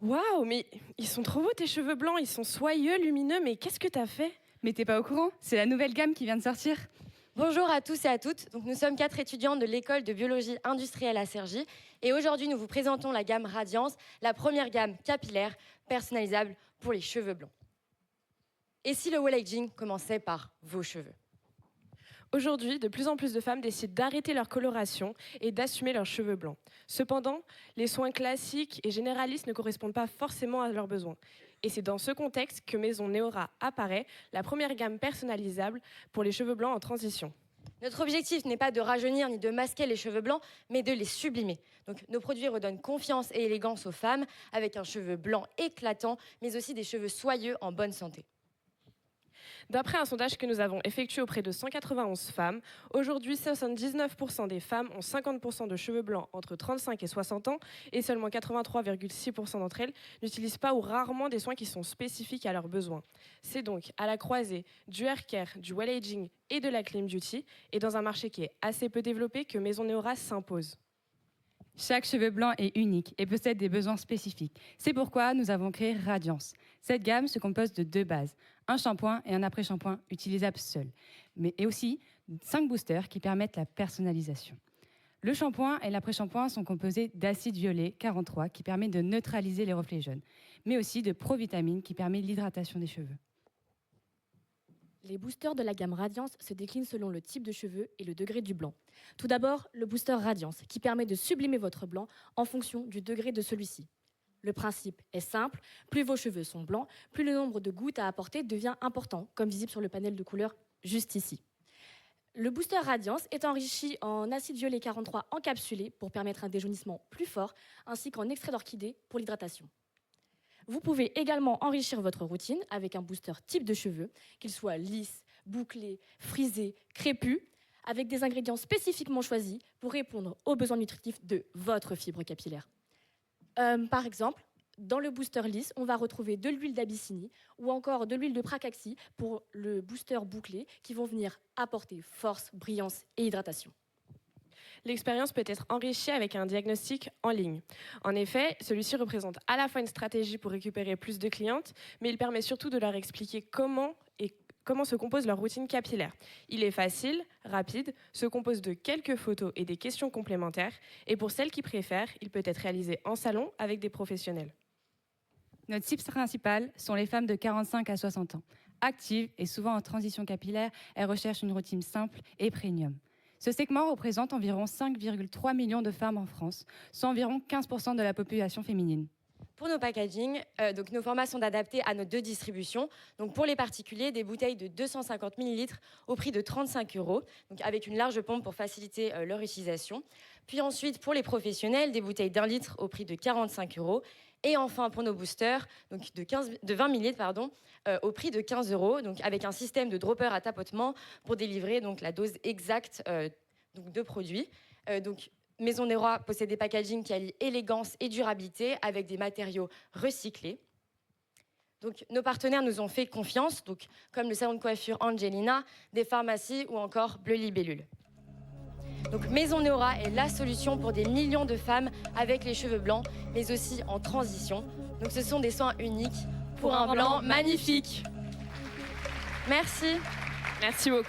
Waouh, mais ils sont trop beaux tes cheveux blancs, ils sont soyeux, lumineux, mais qu'est-ce que t'as fait? Mais t'es pas au courant? C'est la nouvelle gamme qui vient de sortir. Bonjour à tous et à toutes. Donc, nous sommes 4 étudiantes de l'école de biologie industrielle à Cergy. Et aujourd'hui, nous vous présentons la gamme Radiance, la première gamme capillaire personnalisable pour les cheveux blancs. Et si le wall aging commençait par vos cheveux? Aujourd'hui, de plus en plus de femmes décident d'arrêter leur coloration et d'assumer leurs cheveux blancs. Cependant, les soins classiques et généralistes ne correspondent pas forcément à leurs besoins. Et c'est dans ce contexte que Maison Neora apparaît, la première gamme personnalisable pour les cheveux blancs en transition. Notre objectif n'est pas de rajeunir ni de masquer les cheveux blancs, mais de les sublimer. Donc, nos produits redonnent confiance et élégance aux femmes, avec un cheveu blanc éclatant, mais aussi des cheveux soyeux en bonne santé. D'après un sondage que nous avons effectué auprès de 191 femmes, aujourd'hui 79% des femmes ont 50% de cheveux blancs entre 35 et 60 ans et seulement 83,6% d'entre elles n'utilisent pas ou rarement des soins qui sont spécifiques à leurs besoins. C'est donc à la croisée du hair care, du well aging et de la clean beauty et dans un marché qui est assez peu développé que Maison Neora s'impose. Chaque cheveu blanc est unique et possède des besoins spécifiques. C'est pourquoi nous avons créé Radiance. Cette gamme se compose de 2 bases, un shampoing et un après-shampoing utilisables seuls, mais et aussi 5 boosters qui permettent la personnalisation. Le shampoing et l'après-shampoing sont composés d'acide violet 43 qui permet de neutraliser les reflets jaunes, mais aussi de provitamine qui permet l'hydratation des cheveux. Les boosters de la gamme Radiance se déclinent selon le type de cheveux et le degré du blanc. Tout d'abord, le booster Radiance, qui permet de sublimer votre blanc en fonction du degré de celui-ci. Le principe est simple, plus vos cheveux sont blancs, plus le nombre de gouttes à apporter devient important, comme visible sur le panel de couleurs juste ici. Le booster Radiance est enrichi en acide violet 43 encapsulé pour permettre un déjaunissement plus fort, ainsi qu'en extrait d'orchidée pour l'hydratation. Vous pouvez également enrichir votre routine avec un booster type de cheveux, qu'il soit lisse, bouclé, frisé, crépus, avec des ingrédients spécifiquement choisis pour répondre aux besoins nutritifs de votre fibre capillaire. Par exemple, dans le booster lisse, on va retrouver de l'huile d'abyssinie ou encore de l'huile de pracaxi pour le booster bouclé qui vont venir apporter force, brillance et hydratation. L'expérience peut être enrichie avec un diagnostic en ligne. En effet, celui-ci représente à la fois une stratégie pour récupérer plus de clientes, mais il permet surtout de leur expliquer comment se compose leur routine capillaire. Il est facile, rapide, se compose de quelques photos et des questions complémentaires, et pour celles qui préfèrent, il peut être réalisé en salon avec des professionnels. Notre cible principale sont les femmes de 45 à 60 ans. Actives et souvent en transition capillaire, elles recherchent une routine simple et premium. Ce segment représente environ 5,3 millions de femmes en France, soit environ 15% de la population féminine. Pour nos packaging, nos formats sont adaptés à nos 2 distributions. Donc pour les particuliers, des bouteilles de 250 ml au prix de 35 €, donc avec une large pompe pour faciliter leur utilisation. Puis ensuite, pour les professionnels, des bouteilles d'1 litre au prix de 45 €. Et enfin, pour nos boosters, donc de 20 ml au prix de 15 €, donc avec un système de dropper à tapotement pour délivrer donc, la dose exacte de produits. Maison Neora possède des packagings qui allient élégance et durabilité avec des matériaux recyclés. Donc, nos partenaires nous ont fait confiance, comme le salon de coiffure Angelina, des pharmacies ou encore Bleu Libellule. Donc, Maison Neora est la solution pour des millions de femmes avec les cheveux blancs, mais aussi en transition. Donc, ce sont des soins uniques pour un blanc magnifique. Merci. Merci beaucoup.